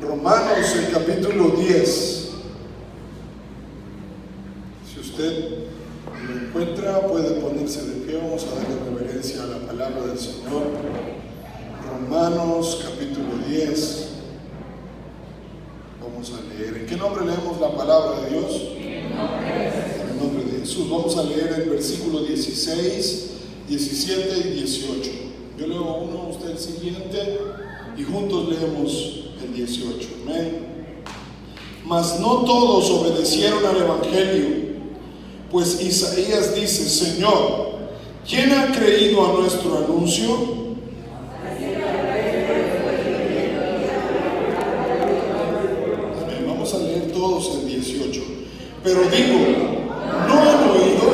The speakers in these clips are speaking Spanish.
Romanos, el capítulo 10. Si usted lo encuentra, puede ponerse de pie. Vamos a darle reverencia a la palabra del Señor. Romanos, capítulo 10. Vamos a leer. ¿En qué nombre leemos la palabra de Dios? En el nombre de Jesús. Vamos a leer el versículo 16, 17 y 18. Yo leo uno, usted el siguiente, y juntos leemos el 18. Amén. Mas no todos obedecieron al Evangelio, pues Isaías dice: Señor, ¿quién ha creído a nuestro anuncio? Amén. Vamos a leer todos el 18. Pero digo, no han oído,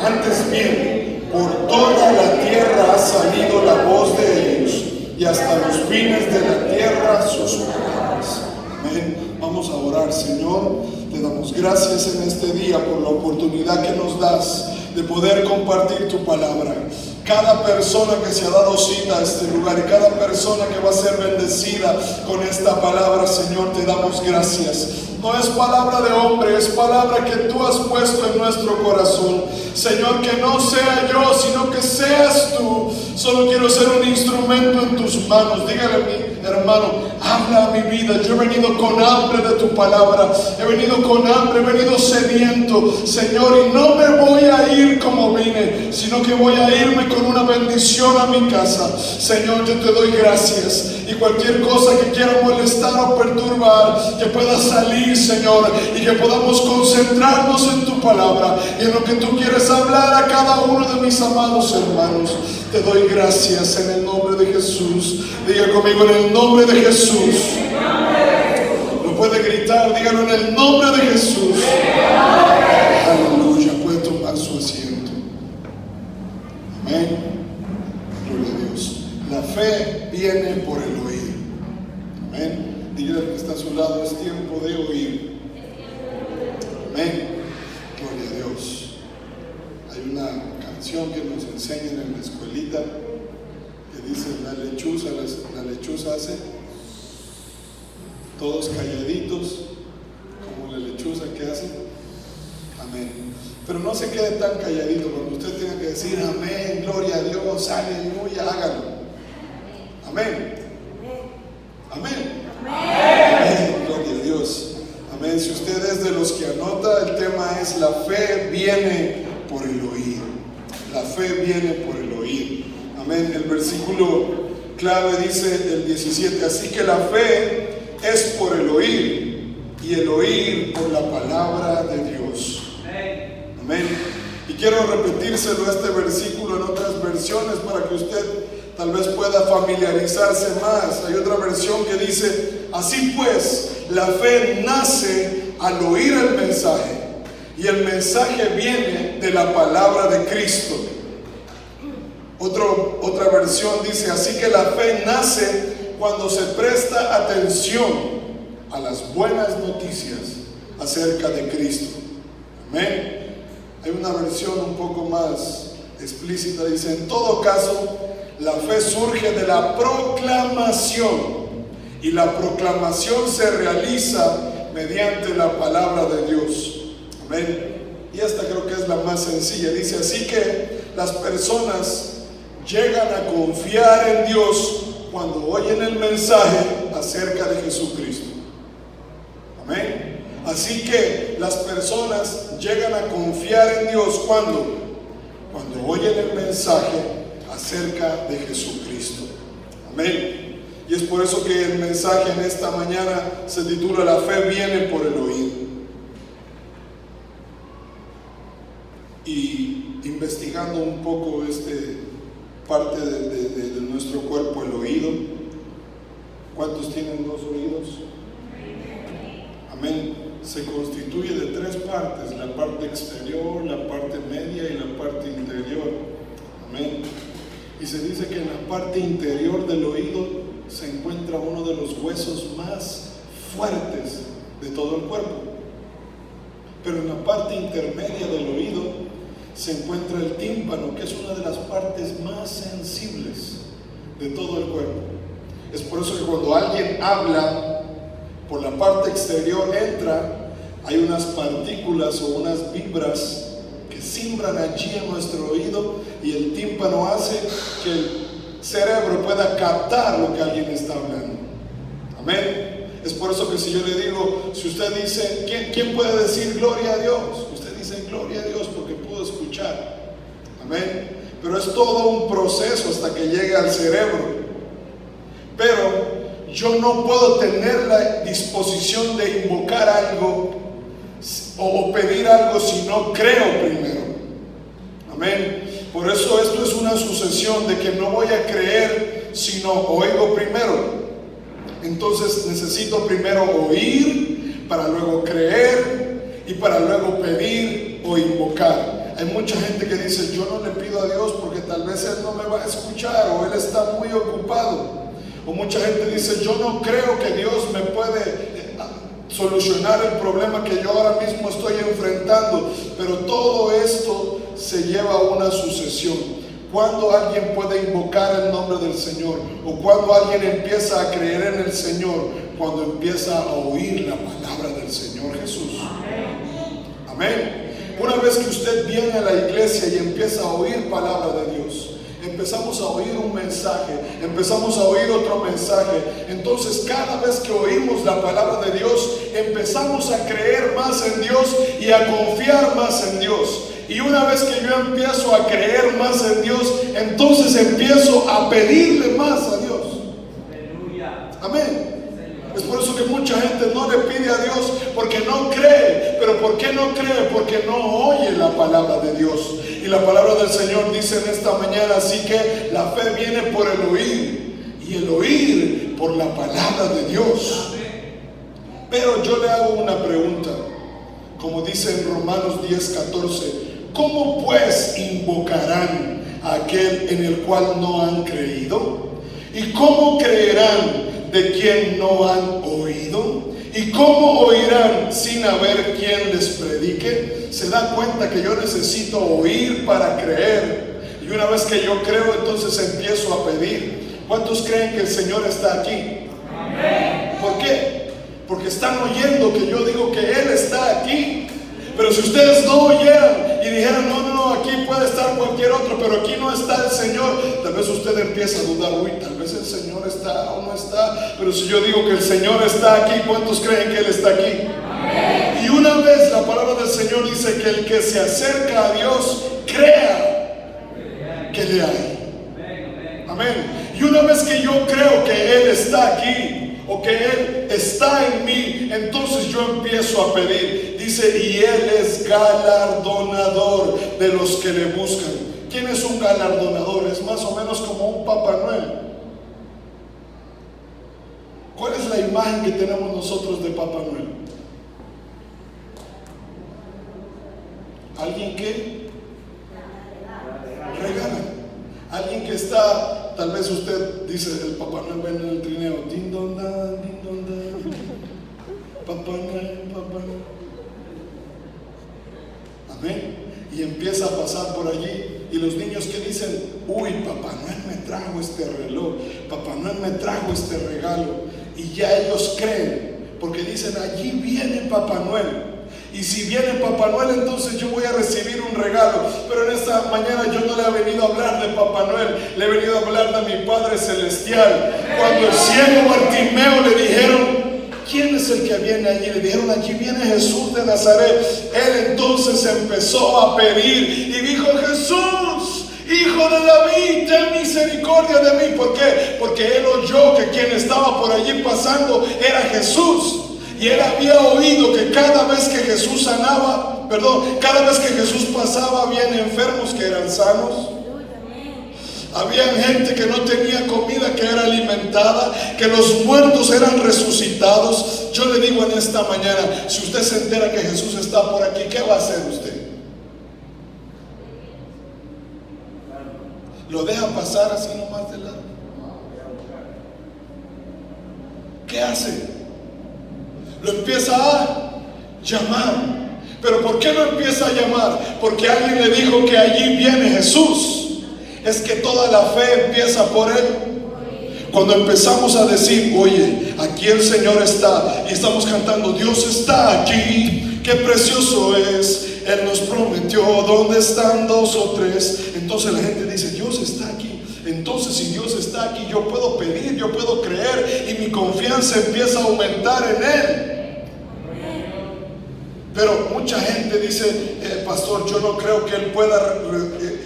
antes bien, por toda la tierra ha salido la voz de ellos, y hasta los fines de la tierra sus palabras. Amén. Vamos a orar. Señor, te damos gracias en este día por la oportunidad que nos das de poder compartir tu palabra. Cada persona que se ha dado cita a este lugar y cada persona que va a ser bendecida con esta palabra, Señor, te damos gracias. No es palabra de hombre, es palabra que tú has puesto en nuestro corazón. Señor, que no sea yo, sino que seas tú. Solo quiero ser un instrumento en tus manos. Dígale a mi hermano, habla a mi vida. Yo he venido con hambre de tu palabra. He venido con hambre, he venido sediento, Señor, y no me voy a ir como vine, sino que voy a irme con una bendición a mi casa. Señor, yo te doy gracias. Y cualquier cosa que quiera molestar o perturbar, que pueda salir, Señor, y que podamos concentrarnos en tu palabra y en lo que tú quieres hablar a cada uno de mis amados hermanos. Te doy gracias en el nombre de Jesús. Diga conmigo: en el nombre de Jesús. Lo puede gritar, dígalo: en el nombre de Jesús. Aleluya. Puede tomar su asiento. Amén. Gloria a Dios. La fe viene por el oír. Amén. Dígale al que está a su lado: es tiempo de oír. Amén. Gloria a Dios. Hay una canción que nos enseñan en la escuelita que dice: la lechuza hace todos calladitos como la lechuza que hace. Amén. Pero no se quede tan calladito. Cuando usted tenga que decir amén, gloria a Dios, aleluya, hágalo. Amén. Amén. Amén. Gloria a Dios. Amén. Si usted es de los que anota, el tema es: la fe viene por el oír. La fe viene por el oír. Amén. El versículo clave dice el 17: así que la fe es por el oír, y el oír por la palabra de Dios. Amén. Y quiero repetírselo este versículo en otras versiones para que usted tal vez pueda familiarizarse más. Hay otra versión que dice: así pues, la fe nace al oír el mensaje, y el mensaje viene de la palabra de Cristo. Otra versión dice: así que la fe nace cuando se presta atención a las buenas noticias acerca de Cristo. Amén. Hay una versión un poco más explícita, dice: en todo caso, la fe surge de la proclamación, y la proclamación se realiza mediante la palabra de Dios. Amén. Y esta creo que es la más sencilla. Dice: así que las personas llegan a confiar en Dios cuando oyen el mensaje acerca de Jesucristo. Amén. Así que las personas llegan a confiar en Dios cuando oyen el mensaje acerca de Jesucristo. Amén. Y es por eso que el mensaje en esta mañana se titula: la fe viene por el oír. Y investigando un poco parte de nuestro cuerpo, el oído. ¿Cuántos tienen dos oídos? Amén. Se constituye de tres partes: la parte exterior, la parte media y la parte interior. Amén. Y se dice que en la parte interior del oído se encuentra uno de los huesos más fuertes de todo el cuerpo. Pero en la parte intermedia del oído se encuentra el tímpano, que es una de las partes más sensibles de todo el cuerpo. Es por eso que cuando alguien habla, por la parte exterior entra, hay unas partículas o unas vibras que simbran allí en nuestro oído, y el tímpano hace que el cerebro pueda captar lo que alguien está hablando. Amén. Es por eso que si yo le digo, si usted dice, ¿quién puede decir gloria a Dios? Usted dice gloria a Dios porque pudo escuchar. Amén. Pero es todo un proceso hasta que llegue al cerebro. Pero yo no puedo tener la disposición de invocar algo o pedir algo si no creo primero. Amén. Por eso esto es una sucesión de que no voy a creer sino oigo primero. Entonces necesito primero oír para luego creer y para luego pedir o invocar. Hay mucha gente que dice, yo no le pido a Dios porque tal vez Él no me va a escuchar o Él está muy ocupado. O mucha gente dice, yo no creo que Dios me puede solucionar el problema que yo ahora mismo estoy enfrentando. Pero todo esto se lleva a una sucesión. Cuando alguien puede invocar el nombre del Señor, o cuando alguien empieza a creer en el Señor, cuando empieza a oír la palabra del Señor Jesús. Amén. Una vez que usted viene a la iglesia y empieza a oír palabra de Dios, empezamos a oír un mensaje, empezamos a oír otro mensaje. Entonces cada vez que oímos la palabra de Dios, empezamos a creer más en Dios y a confiar más en Dios. Y una vez que yo empiezo a creer más en Dios, entonces empiezo a pedirle más a Dios. Amén. Es por eso que mucha gente no le pide a Dios porque no cree. ¿Pero por qué no cree? Porque no oye la palabra de Dios. Y la palabra del Señor dice en esta mañana, así que la fe viene por el oír, y el oír por la palabra de Dios. Pero yo le hago una pregunta, como dice en Romanos 10:14, ¿cómo pues invocarán a aquel en el cual no han creído? ¿Y cómo creerán de quien no han oído? ¿Y cómo oirán sin haber quien les predique? Se da cuenta que yo necesito oír para creer, y una vez que yo creo, entonces empiezo a pedir. ¿Cuántos creen que el Señor está aquí? Amén. ¿Por qué? Porque están oyendo que yo digo que Él está aquí. Pero si ustedes no oyeran y dijeran, no, aquí puede estar cualquier otro, pero aquí no está el Señor, tal vez usted empieza a dudar, tal vez el Señor está o no está. Pero si yo digo que el Señor está aquí, ¿cuántos creen que Él está aquí? Amén. Y una vez la palabra del Señor dice que el que se acerca a Dios, crea que le hay. Amén. Y una vez que yo creo que Él está aquí, o que Él está en mí, entonces yo empiezo a pedir. Dice, y Él es galardonador de los que le buscan. ¿Quién es un galardonador? Es más o menos como un Papá Noel. ¿Cuál es la imagen que tenemos nosotros de Papá Noel? ¿Alguien que regala? Alguien que está, tal vez usted dice, el Papá Noel ven en el trineo, din don dan, Papá Noel, Papá Noel. Amén. Y empieza a pasar por allí, y los niños que dicen, uy, Papá Noel me trajo este reloj, Papá Noel me trajo este regalo, y ya ellos creen, porque dicen, allí viene Papá Noel. Y si viene Papá Noel, entonces yo voy a recibir un regalo. Pero en esta mañana yo no le he venido a hablar de Papá Noel, le he venido a hablar de mi Padre Celestial. Cuando el ciego Bartimeo le dijeron, ¿quién es el que viene allí? Le dijeron, aquí viene Jesús de Nazaret. Él entonces empezó a pedir y dijo, Jesús, Hijo de David, ten misericordia de mí. ¿Por qué? Porque él oyó que quien estaba por allí pasando era Jesús. Y él había oído que cada vez que Jesús cada vez que Jesús pasaba, habían enfermos que eran sanos. Había gente que no tenía comida, que era alimentada, que los muertos eran resucitados. Yo le digo en esta mañana, si usted se entera que Jesús está por aquí, ¿qué va a hacer usted? ¿Lo deja pasar así nomás de lado? ¿Qué hace? Lo empieza a llamar. ¿Pero por qué lo empieza a llamar? Porque alguien le dijo que allí viene Jesús. Es que toda la fe empieza por Él. Cuando empezamos a decir, oye, aquí el Señor está. Y estamos cantando, Dios está aquí, qué precioso es. Él nos prometió, ¿dónde están dos o tres? Entonces la gente dice, Dios está aquí. Entonces si Dios está aquí, yo puedo pedir, yo puedo creer, y mi confianza empieza a aumentar en Él. Pero mucha gente dice, pastor, yo no creo que Él pueda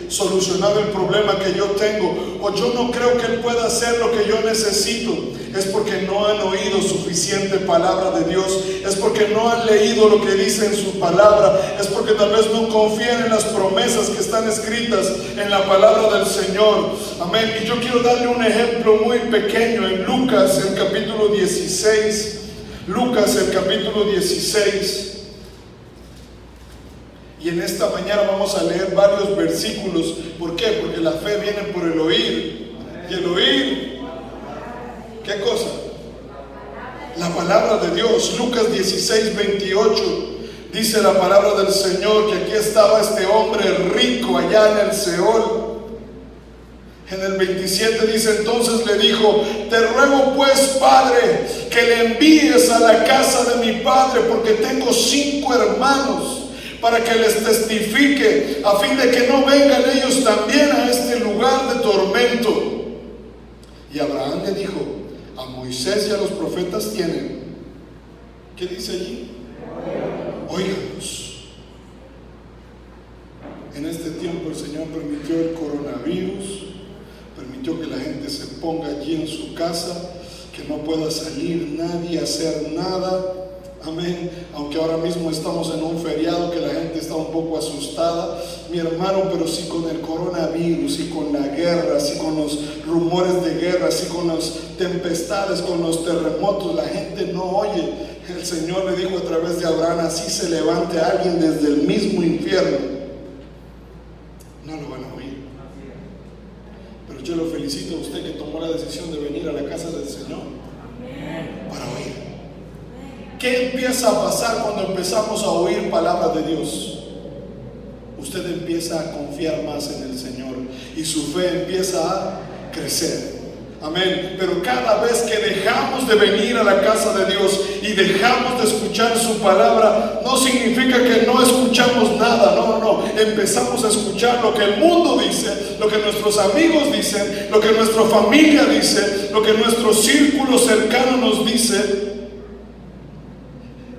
solucionar el problema que yo tengo, o yo no creo que Él pueda hacer lo que yo necesito. Es porque no han oído suficiente palabra de Dios, es porque no han leído lo que dice en su palabra, es porque tal vez no confían en las promesas que están escritas en la palabra del Señor. Amén. Y yo quiero darle un ejemplo muy pequeño en Lucas, el capítulo 16. Lucas, el capítulo 16. Y en esta mañana vamos a leer varios versículos. ¿Por qué? Porque la fe viene por el oír. Y el oír, ¿qué cosa? La palabra de Dios. Lucas 16, 28. Dice la palabra del Señor que aquí estaba este hombre rico allá en el Seol. En el 27 dice, entonces le dijo, te ruego pues, Padre, que le envíes a la casa de mi padre, porque tengo 5 hermanos, para que les testifique, a fin de que no vengan ellos también a este lugar de tormento. Y Abraham le dijo, a Moisés y a los profetas tienen. ¿Qué dice allí? Óiganos. En este tiempo el Señor permitió el coronavirus, permitió que la gente se ponga allí en su casa, que no pueda salir nadie a hacer nada. Amén. Aunque ahora mismo estamos en un feriado que la gente está un poco asustada, mi hermano, pero si con el coronavirus, y con la guerra, si con los rumores de guerra, si con las tempestades, con los terremotos, la gente no oye. El Señor le dijo a través de Abraham, así se levante alguien desde el mismo infierno, no lo van a oír. Pero yo lo felicito a usted que tomó la decisión de venir a la casa del Señor para oír. ¿Qué empieza a pasar cuando empezamos a oír palabra de Dios? Usted empieza a confiar más en el Señor y su fe empieza a crecer. Amén. Pero cada vez que dejamos de venir a la casa de Dios y dejamos de escuchar su palabra, no significa que no escuchamos nada. No. Empezamos a escuchar lo que el mundo dice, lo que nuestros amigos dicen, lo que nuestra familia dice, lo que nuestro círculo cercano nos dice.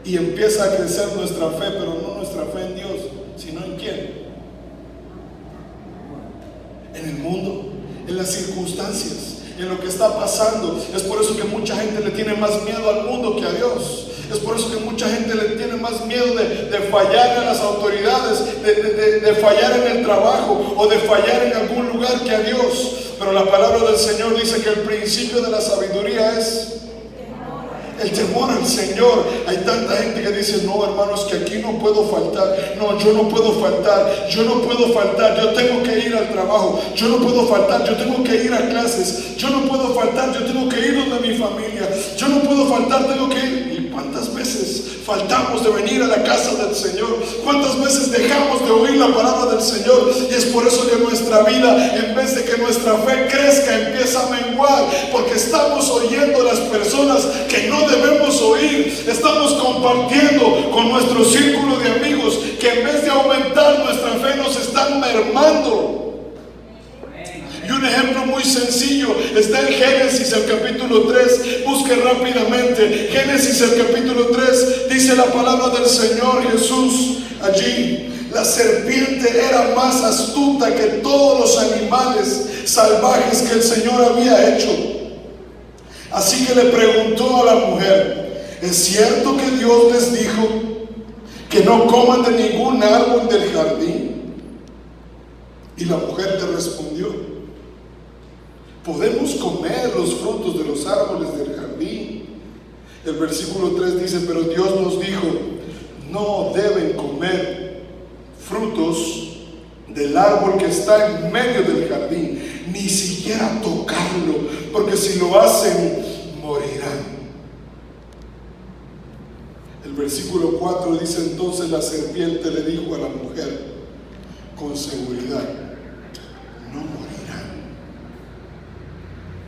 Y empieza a crecer nuestra fe, pero no nuestra fe en Dios, sino en quién. En el mundo, en las circunstancias, en lo que está pasando. Es por eso que mucha gente le tiene más miedo al mundo que a Dios. Es por eso que mucha gente le tiene más miedo de fallar a las autoridades, de fallar en el trabajo o de fallar en algún lugar que a Dios. Pero la palabra del Señor dice que el principio de la sabiduría es el temor al Señor. Hay tanta gente que dice, no, hermanos, que aquí no puedo faltar. No, yo no puedo faltar. Yo no puedo faltar. Yo tengo que ir al trabajo. Yo no puedo faltar. Yo tengo que ir a clases. Yo no puedo faltar. Yo tengo que ir donde mi familia. Yo no puedo faltar. Tengo que ir. ¿Y cuántas veces faltamos de venir a la casa del Señor? ¿Cuántas veces dejamos de oír la palabra del Señor? Y es por eso que nuestra vida, en vez de que nuestra fe crezca, empieza a menguar, porque estamos oyendo a las personas que no debemos oír. Estamos compartiendo con nuestro círculo de amigos que en vez de aumentar nuestra fe nos están mermando. Y un ejemplo muy sencillo está en Génesis, el capítulo 3. Busque rápidamente Génesis, el capítulo 3. Dice la palabra del Señor Jesús allí: la serpiente era más astuta que todos los animales salvajes que el Señor había hecho. Así que le preguntó a la mujer: ¿es cierto que Dios les dijo que no coman de ningún árbol del jardín? Y la mujer le respondió: podemos comer los frutos de los árboles del jardín. El versículo 3 dice: pero Dios nos dijo, no deben comer frutos del árbol que está en medio del jardín, ni siquiera tocarlo, porque si lo hacen, morirán. El versículo 4 dice: entonces la serpiente le dijo a la mujer, con seguridad, no morirán.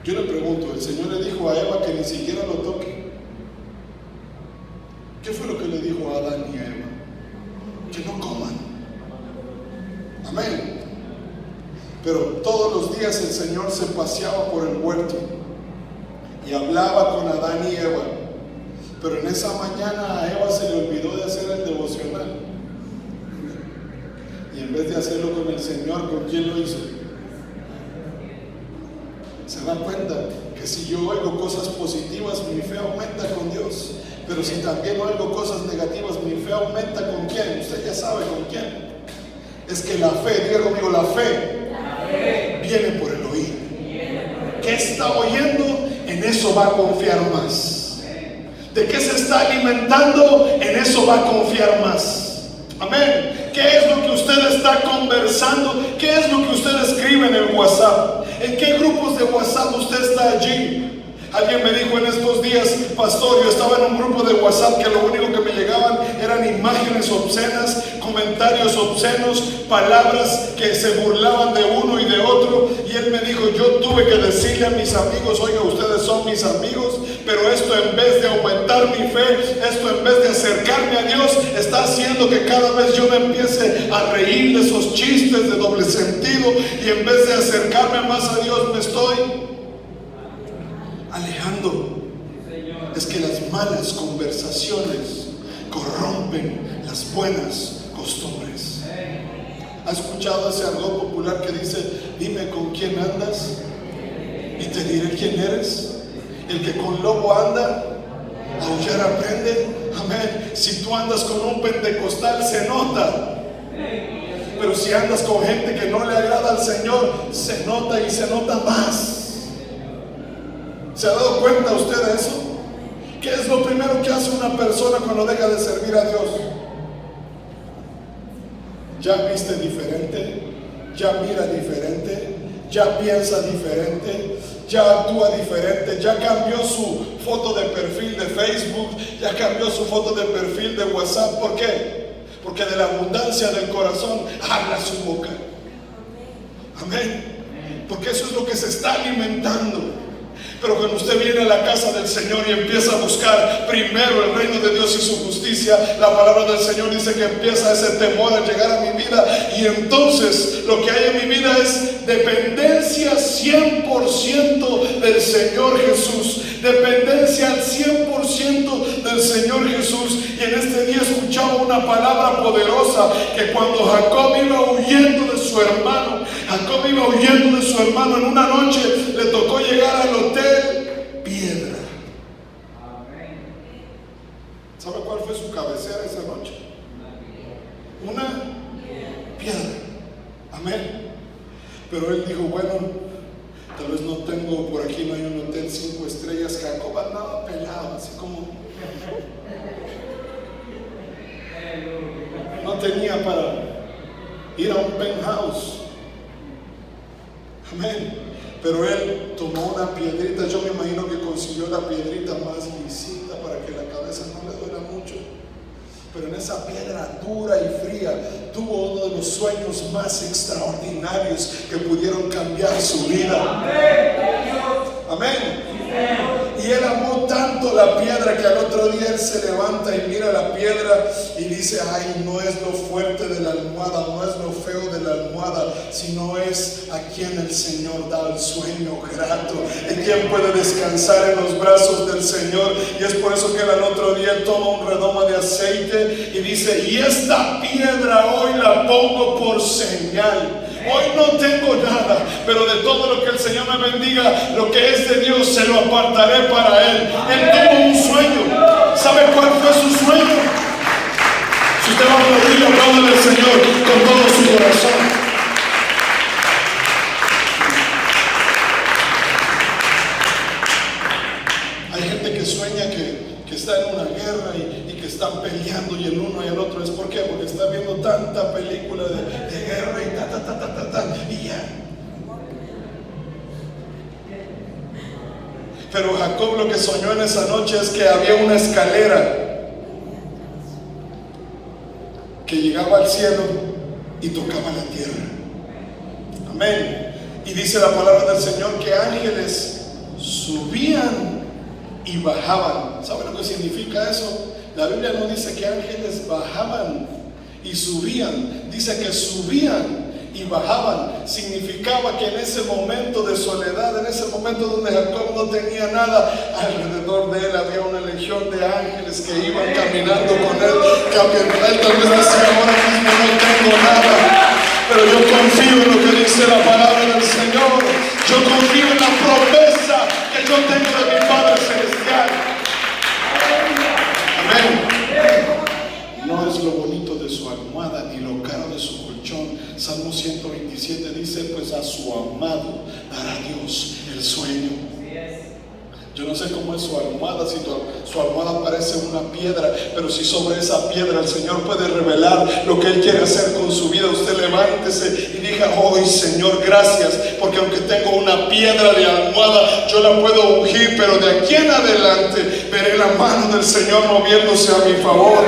Yo le pregunto, el Señor le dijo a Eva que ni siquiera lo toque. ¿Qué fue lo que le dijo a Adán y a Eva? Que no coman. Amén. Pero todos los días el Señor se paseaba por el huerto y hablaba con Adán y Eva. Pero en esa mañana a Eva se le olvidó de hacer el devocional. Y en vez de hacerlo con el Señor, ¿con quién lo hizo? ¿Se dan cuenta? Que si yo oigo cosas positivas, mi fe aumenta con Dios. Pero si también oigo cosas negativas, mi fe aumenta ¿con quién? Usted ya sabe con quién. Es que la fe, diga conmigo, la fe viene por el oír. ¿Qué está oyendo? En eso va a confiar más. ¿De qué se está alimentando? En eso va a confiar más. Amén. ¿Qué es lo que usted está conversando? ¿Qué es lo que usted escribe en el WhatsApp? ¿En qué grupos de WhatsApp usted está allí? Alguien me dijo en estos días: pastor, yo estaba en un grupo de WhatsApp que lo único que me llegaban eran imágenes obscenas, comentarios obscenos, palabras que se burlaban de uno y de otro. Y él me dijo: yo tuve que decirle a mis amigos: oiga, ustedes son mis amigos, pero esto en vez de aumentar mi fe, esto en vez de acercarme a Dios, está haciendo que cada vez yo me empiece a reír de esos chistes de doble sentido, y en vez de acercarme más a Dios me estoy alejando. Es que las malas conversaciones corrompen las buenas costumbres. ¿Ha escuchado ese argot popular que dice: dime con quién andas y te diré quién eres? El que con lobo anda, aullar aprende. Amén. Si tú andas con un pentecostal, se nota. Pero si andas con gente que no le agrada al Señor, se nota, y se nota más. ¿Se ha dado cuenta usted de eso? ¿Qué es lo primero que hace una persona cuando deja de servir a Dios? Ya viste diferente, ya mira diferente, ya piensa diferente, ya actúa diferente, ya cambió su foto de perfil de Facebook, ya cambió su foto de perfil de WhatsApp. ¿Por qué? Porque de la abundancia del corazón habla su boca. Amén. Porque eso es lo que se está alimentando. Pero cuando usted viene a la casa del Señor y empieza a buscar primero el reino de Dios y su justicia, la palabra del Señor dice que empieza ese temor a llegar a mi vida, y entonces lo que hay en mi vida es dependencia 100% del Señor Jesús. Dependencia al 100% del Señor Jesús. Y en este día escuchaba una palabra poderosa, que cuando Jacob iba huyendo de su hermano, en una noche le tocó llegar al hotel Piedra. ¿Sabe cuál fue su cabecera esa noche? Una piedra. Amén. Pero él dijo: bueno, tal vez no tengo, por aquí no hay un hotel 5 estrellas. Jacob andaba pelado, así como no tenía para ir a un penthouse. Amén. Pero él tomó una piedrita. Yo me imagino que consiguió la piedrita más lisita para que la cabeza no le duela mucho. Pero en esa piedra dura y fría tuvo uno de los sueños más extraordinarios que pudieron cambiar su vida. Amén. Y él amó tanto la piedra que al otro día él se levanta y mira la piedra y dice: ay, no es lo fuerte de la almohada, no es lo feo de la almohada, sino es a quien el Señor da el sueño grato, y quien puede descansar en los brazos del Señor. Y es por eso que él al otro día toma un redoma de aceite y dice: y esta piedra hoy la pongo por señal. Hoy no tengo nada, pero de todo lo que el Señor me bendiga, lo que es de Dios se lo apartaré para Él. Él tuvo un sueño. ¿Sabe cuál fue su sueño? Si usted va a aplaudir, apláudale al Señor con todo su corazón. Hay gente que sueña que está en una guerra y que están peleando, y el uno y el otro. ¿Es por qué? Porque está viendo tanta película de guerra y y ya. Pero Jacob lo que soñó en esa noche es que había una escalera que llegaba al cielo y tocaba la tierra. Amén. Y dice la palabra del Señor que ángeles subían y bajaban. ¿Sabe lo que significa eso? La Biblia no dice que ángeles bajaban y subían, dice que subían y bajaban. Significaba que en ese momento de soledad, en ese momento donde Jacob no tenía nada, alrededor de él había una legión de ángeles que iban caminando con él, que aunque él tal vez decía ahora mismo no tengo nada, pero yo confío en lo que dice la palabra del Señor. Yo confío en la promesa que yo tengo de mi Padre Celestial. Amén. No es lo bonito de su almohada ni lo caro de su colchón. Salmo 127 dice, pues a su amado dará Dios el sueño. Yo no sé cómo es su almohada, si su almohada parece una piedra, pero si sobre esa piedra el Señor puede revelar lo que Él quiere hacer con su vida, usted levántese y diga, hoy Señor, gracias, porque aunque tengo una piedra de almohada, yo la puedo ungir, pero de aquí en adelante veré la mano del Señor moviéndose a mi favor.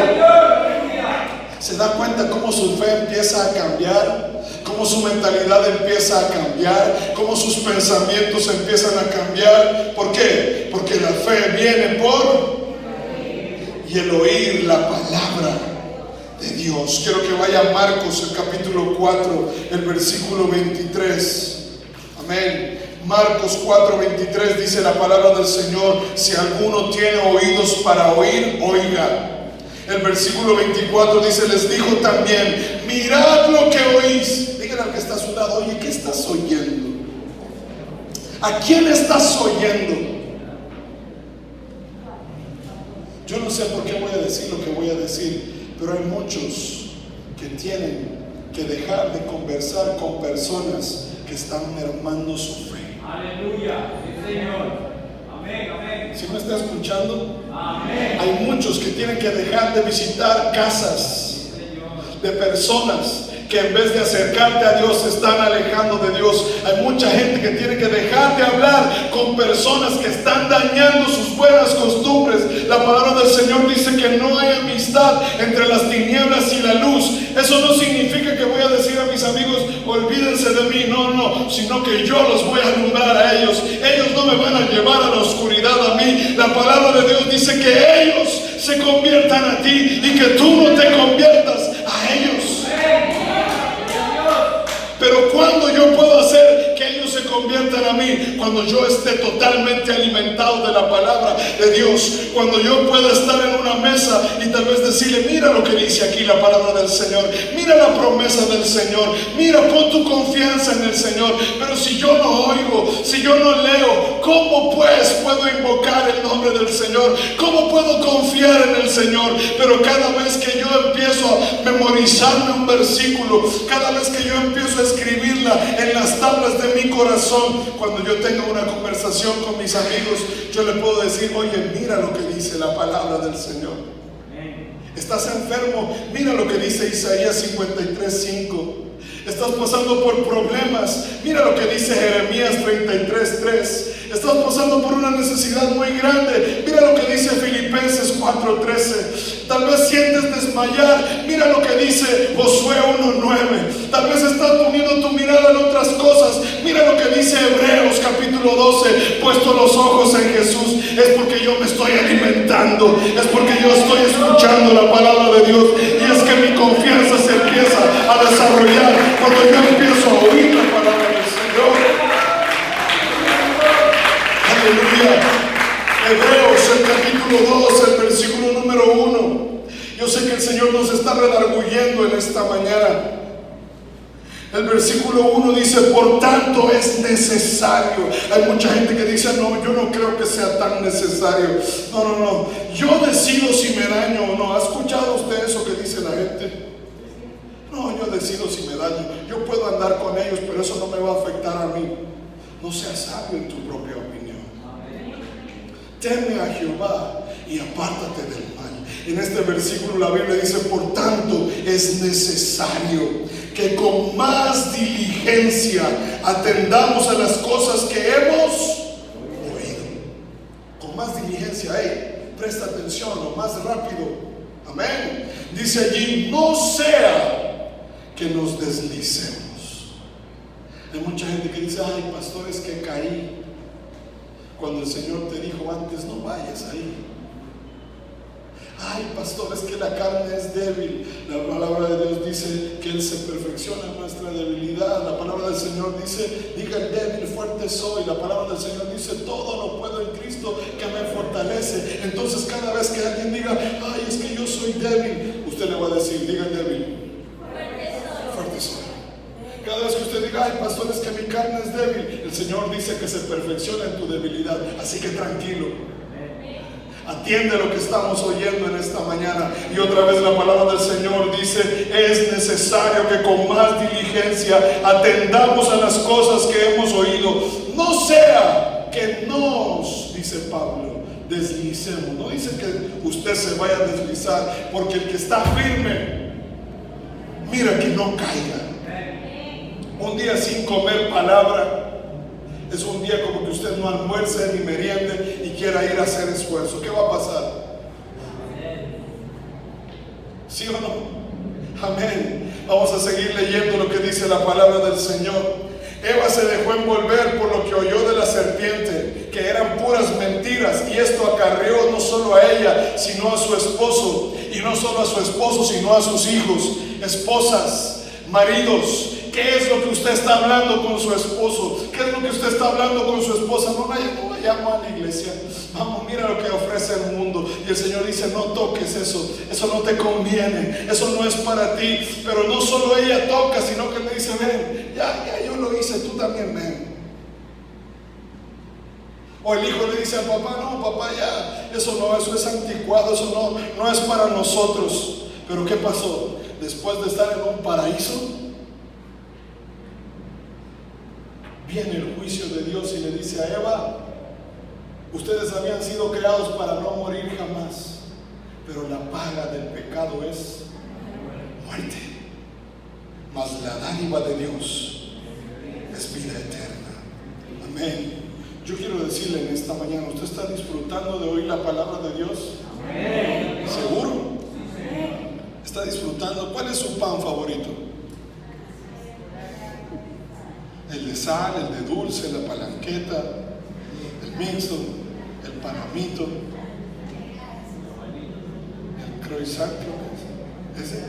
¿Se da cuenta cómo su fe empieza a cambiar? Cómo su mentalidad empieza a cambiar, cómo sus pensamientos empiezan a cambiar. ¿Por qué? Porque la fe viene por y el oír la palabra de Dios. Quiero que vaya a Marcos, el capítulo 4, el versículo 23. Amén. Marcos 4:23 dice la palabra del Señor: si alguno tiene oídos para oír, oiga. El versículo 24 dice, les dijo también, mirad lo que oís. Díganle al que está a su lado, oye, ¿qué estás oyendo? ¿A quién estás oyendo? Yo no sé por qué voy a decir lo que voy a decir, pero hay muchos que tienen que dejar de conversar con personas que están mermando su fe. Aleluya, sí, Señor. Amén, amén. ¿Sí me está escuchando? Amén. Hay muchos que tienen que dejar de visitar casas de personas que en vez de acercarte a Dios se están alejando de Dios. Hay mucha gente que tiene que dejar de hablar con personas que están dañando sus buenas costumbres. La palabra del Señor dice que no hay amistad entre las tinieblas y la luz. Eso no significa que voy a decir a mis amigos, olvídense de mí. No, no, sino que yo los voy a alumbrar a ellos. Ellos no me van a llevar a la oscuridad a mí. La palabra de Dios dice que ellos se conviertan a ti y que tú no te conviertas a ellos. Pero cuando yo puedo hacer que ellos se conviertan a mí, cuando yo esté totalmente alimentado de la palabra de Dios, cuando yo pueda estar en una mesa y tal vez decirle, mira lo que dice aquí la palabra del Señor, mira la promesa del Señor, mira, pon tu confianza en el Señor. Pero si yo no oigo, si yo no leo, ¿cómo pues puedo invocar el nombre del Señor? ¿Cómo puedo confiar en el Señor? Pero cada vez que yo empiezo a memorizarme un versículo, cada vez que yo empiezo a escribirla en las tablas de mi corazón, cuando yo tenga una conversación con mis amigos, yo le puedo decir, oye, mira lo que dice la palabra del Señor. ¿Estás enfermo? Mira lo que dice Isaías 53:5. Estás pasando por problemas, mira lo que dice Jeremías 33:3. Estás pasando por una necesidad muy grande, mira lo que dice Filipenses 4:13. Tal vez sientes desmayar, mira lo que dice Josué 1:9. Tal vez estás poniendo tu mirada en otras cosas, mira lo que dice Hebreos capítulo 12. Puesto los ojos en Jesús, es porque yo me estoy alimentando, es porque yo estoy escuchando la palabra de Dios, y es que mi confianza se empieza a desarrollar cuando yo empiezo a oír la palabra del Señor. Aleluya. Hebreos, el capítulo 2, el versículo número 1. Yo sé que el Señor nos está redarguyendo en esta mañana. El versículo 1 dice, por tanto es necesario. Hay mucha gente que dice, no, yo no creo que sea tan necesario. No, no, no. Yo decido si me daño o no. ¿Ha escuchado usted eso que dice la gente? No, yo decido si me daño. Yo puedo andar con ellos, pero eso no me va a afectar a mí. No seas sabio en tu propia opinión. Teme a Jehová y apártate del mal. En este versículo la Biblia dice, por tanto es necesario que con más diligencia atendamos a las cosas que hemos oído. Con más diligencia, presta atención, lo más rápido. Amén. Dice allí, no sea que nos deslicemos. Hay mucha gente que dice, ay, pastor, es que caí. Cuando el Señor te dijo antes, no vayas ahí. ay pastor, es que la carne es débil. La palabra de Dios dice que Él se perfecciona en nuestra debilidad. La palabra del Señor dice, diga el débil, fuerte soy. La palabra del Señor dice, todo lo puedo en Cristo que me fortalece. Entonces cada vez que alguien diga, ay, es que yo soy débil, usted le va a decir, diga el débil, fuerte soy. Cada vez que usted diga, ay pastor, es que mi carne es débil, el Señor dice que se perfecciona en tu debilidad. Así que tranquilo, atiende lo que estamos oyendo en esta mañana. Y otra vez la palabra del Señor dice, es necesario que con más diligencia atendamos a las cosas que hemos oído, no sea que nos, dice Pablo, deslicemos. No dice que usted se vaya a deslizar, porque el que está firme, mira que no caiga. Un día sin comer palabra es un día como que usted no almuerce ni meriende y quiera ir a hacer esfuerzo. ¿Qué va a pasar? ¿Sí o no? Amén. Vamos a seguir leyendo lo que dice la palabra del Señor. Eva se dejó envolver por lo que oyó de la serpiente, que eran puras mentiras, y esto acarreó no solo a ella, sino a su esposo, y no solo a su esposo, sino a sus hijos. Esposas, maridos, ¿qué es lo que usted está hablando con su esposo? ¿Qué es lo que usted está hablando con su esposa? No vayamos a la iglesia. Vamos, mira lo que ofrece el mundo. Y el Señor dice, no toques eso. Eso no te conviene. Eso no es para ti. Pero no solo ella toca, sino que le dice, ven, ya yo lo hice, tú también ven. O el hijo le dice al papá, no papá, ya, eso es anticuado, eso no es para nosotros. Pero ¿qué pasó? Después de estar en un paraíso, viene el juicio de Dios y le dice a Eva, ustedes habían sido creados para no morir jamás, pero la paga del pecado es muerte, mas la dádiva de Dios es vida eterna. Amén. Yo quiero decirle en esta mañana, ¿usted está disfrutando de oír la palabra de Dios? Amén. ¿Seguro? ¿Está disfrutando? ¿Cuál es su pan favorito? El de sal, el de dulce, la palanqueta, el mixto, el panamito, el croissant, ese.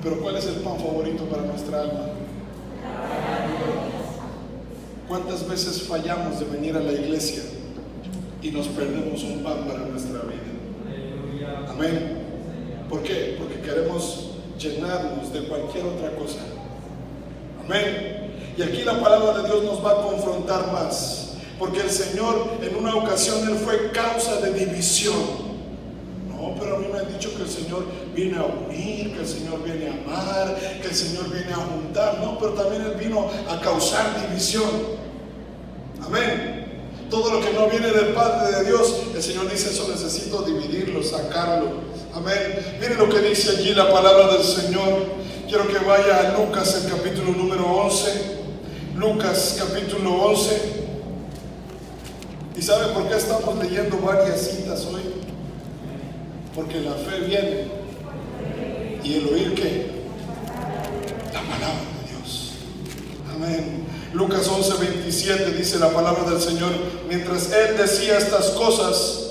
Pero ¿cuál es el pan favorito para nuestra alma? ¿Cuántas veces fallamos de venir a la iglesia y nos perdemos un pan para nuestra vida? Amén. ¿Por qué? Porque queremos llenarnos de cualquier otra cosa. Amén. Y aquí la palabra de Dios nos va a confrontar más, porque el Señor en una ocasión Él fue causa de división. No, pero a mí me han dicho que el Señor viene a unir, que el Señor viene a amar, que el Señor viene a juntar. No, pero también Él vino a causar división. Amén. Todo lo que no viene del Padre de Dios, el Señor dice, eso necesito dividirlo, sacarlo. Amén. Miren lo que dice allí la palabra del Señor. Quiero que vaya a Lucas, el capítulo número 11. Lucas, capítulo 11. ¿Y sabe por qué estamos leyendo varias citas hoy? Porque la fe viene. ¿Y el oír qué? La palabra de Dios. Amén. Lucas 11, 27 dice la palabra del Señor. Mientras Él decía estas cosas,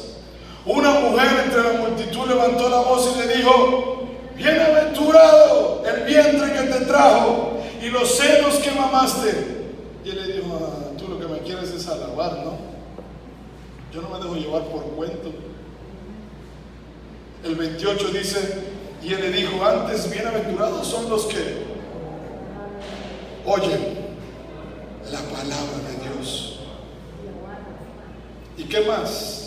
una mujer entre la multitud levantó la voz y le dijo, bienaventurado el vientre que te trajo y los senos que mamaste. Y él le dijo, tú lo que me quieres es alabar, ¿no? Yo no me dejo llevar por cuento. El 28 dice, y él le dijo, antes bienaventurados son los que oyen la palabra de Dios. ¿Y qué más?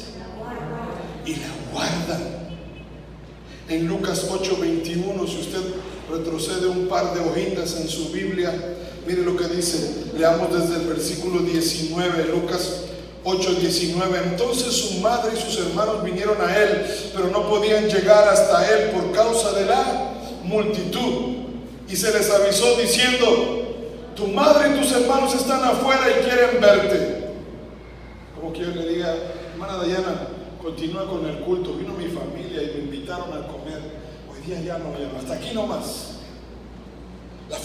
Y la guardan. En Lucas 8:21, si usted retrocede un par de hojitas en su Biblia, mire lo que dice. Leamos desde el versículo 19, Lucas 8:19. Entonces su madre y sus hermanos vinieron a él, pero no podían llegar hasta él por causa de la multitud. Y se les avisó diciendo, tu madre y tus hermanos están afuera y quieren verte. Como que yo le diga, hermana Dayana, continúa con el culto. Vino mi familia y me invitaron a comer. Hoy día ya no, hasta aquí nomás. Lo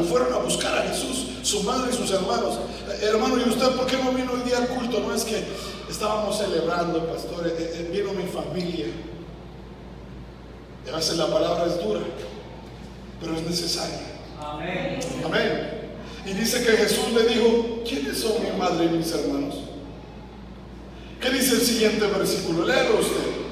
fueron a buscar a Jesús, su madre y sus hermanos. Hermano, ¿y usted por qué no vino hoy día al culto? No, es que estábamos celebrando, pastor, vino mi familia. Y a veces la palabra es dura, pero es necesaria. Amén. Amén. Y dice que Jesús le dijo: ¿quiénes son mi madre y mis hermanos? ¿Qué dice el siguiente versículo? Léalo usted.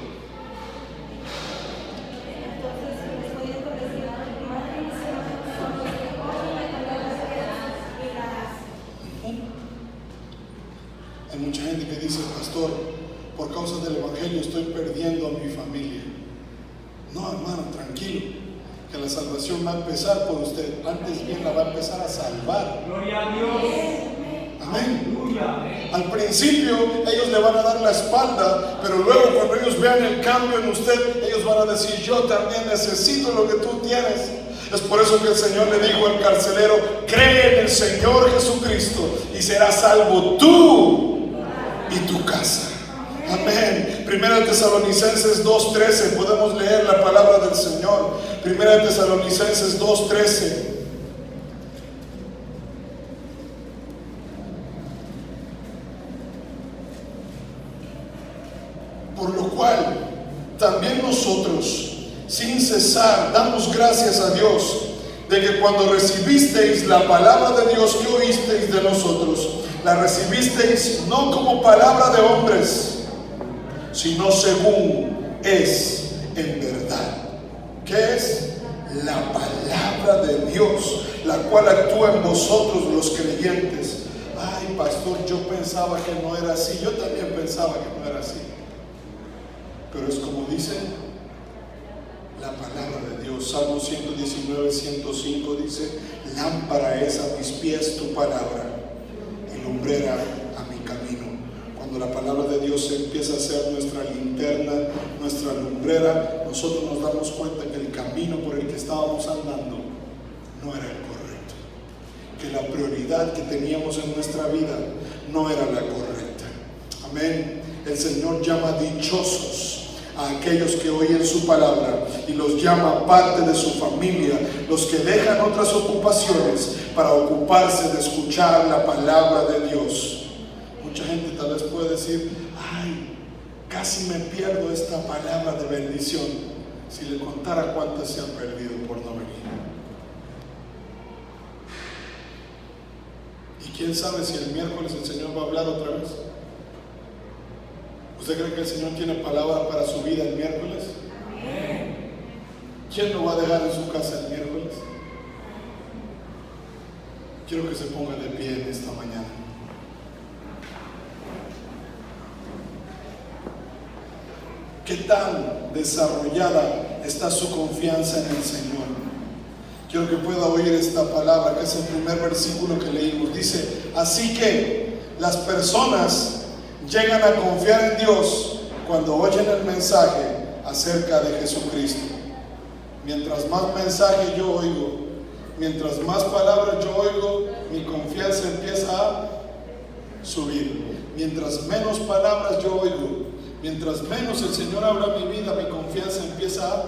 Hay mucha gente que dice: pastor, por causa del evangelio estoy perdiendo a mi familia. No, hermano, tranquilo, que la salvación va a empezar por usted. Antes bien la va a empezar a salvar. Gloria a Dios. Amén. Aleluya. Al principio ellos le van a dar la espalda, pero luego cuando ellos vean el cambio en usted, ellos van a decir: yo también necesito lo que tú tienes. Es por eso que el Señor le dijo al carcelero: cree en el Señor Jesucristo y serás salvo tú y tu casa. Amén. Primera de Tesalonicenses 2:13, podemos leer la palabra del Señor. Primera de Tesalonicenses 2:13. Por lo cual también nosotros, sin cesar, damos gracias a Dios de que cuando recibisteis la palabra de Dios que oísteis de nosotros, la recibisteis no como palabra de hombres, sino según es en verdad. ¿Qué es? La palabra de Dios, la cual actúa en vosotros los creyentes. Ay, pastor, yo pensaba que no era así. Yo también pensaba que no era así. Pero es como dice la palabra de Dios. Salmo 119, 105 dice: lámpara es a mis pies tu palabra y lumbrera a mi camino. Cuando la palabra de Dios empieza a ser nuestra linterna, nuestra lumbrera, nosotros nos damos cuenta que el camino por el que estábamos andando no era el correcto, que la prioridad que teníamos en nuestra vida no era la correcta. Amén. El Señor llama dichosos a aquellos que oyen su palabra y los llama parte de su familia, los que dejan otras ocupaciones para ocuparse de escuchar la palabra de Dios. Mucha gente tal vez puede decir: ay, casi me pierdo esta palabra de bendición. Si le contara cuántas se han perdido por no venir. Y quién sabe si el miércoles el Señor va a hablar otra vez. ¿Usted cree que el Señor tiene palabra para su vida el miércoles? ¿Quién lo va a dejar en su casa el miércoles? Quiero que se ponga de pie en esta mañana. ¿Qué tan desarrollada está su confianza en el Señor? Quiero que pueda oír esta palabra, que es el primer versículo que leímos. Dice: así que las personas llegan a confiar en Dios cuando oyen el mensaje acerca de Jesucristo. Mientras más mensaje yo oigo, mientras más palabras yo oigo, mi confianza empieza a subir. Mientras menos palabras yo oigo, mientras menos el Señor habla en mi vida, mi confianza empieza a...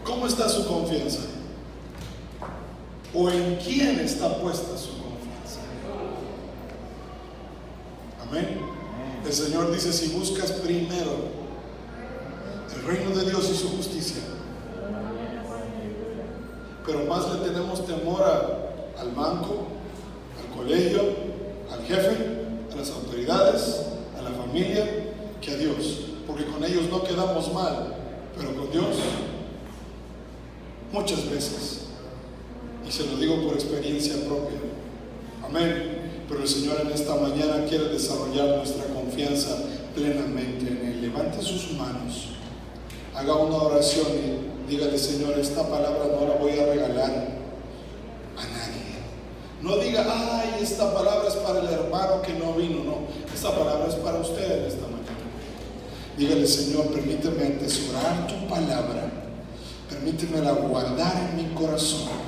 ¿Cómo está su confianza? ¿O en quién está puesta su confianza? Amén. El Señor dice: si buscas primero el reino de Dios y su justicia. Pero más le tenemos temor al banco, al colegio, al jefe, a las autoridades, a la familia, que a Dios. Porque con ellos no quedamos mal, pero con Dios muchas veces. Y se lo digo por experiencia propia. Amén. Pero el Señor en esta mañana quiere desarrollar nuestra confianza plenamente en Él. Levante sus manos, haga una oración y dígale: Señor, esta palabra no la voy a regalar a nadie. No diga: ay, esta palabra es para el hermano que no vino. No, esta palabra es para usted en esta mañana. Dígale: Señor, permíteme atesorar tu palabra, permítemela guardar en mi corazón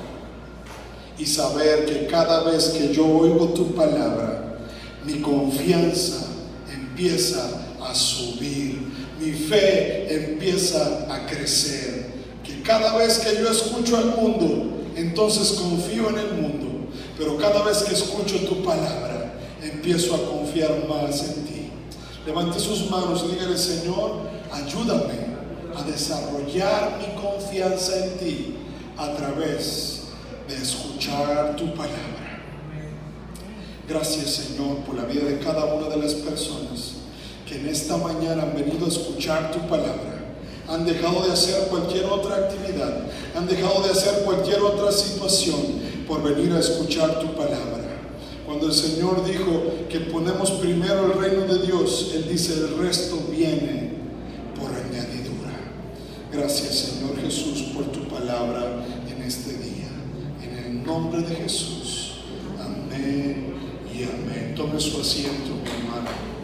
y saber que cada vez que yo oigo tu palabra, mi confianza empieza a subir, mi fe empieza a crecer. Que cada vez que yo escucho al mundo, entonces confío en el mundo, pero cada vez que escucho tu palabra, empiezo a confiar más en ti. Levante sus manos y dígale: Señor, ayúdame a desarrollar mi confianza en ti a través de escuchar tu palabra. Gracias, Señor, por la vida de cada una de las personas que en esta mañana han venido a escuchar tu palabra. Han dejado de hacer cualquier otra actividad, han dejado de hacer cualquier otra situación por venir a escuchar tu palabra. Cuando el Señor dijo que ponemos primero el reino de Dios, Él dice: el resto viene por añadidura. Gracias, Señor Jesús, por tu palabra en este día. En el nombre de Jesús. Amén y amén. Tome su asiento, mi hermano.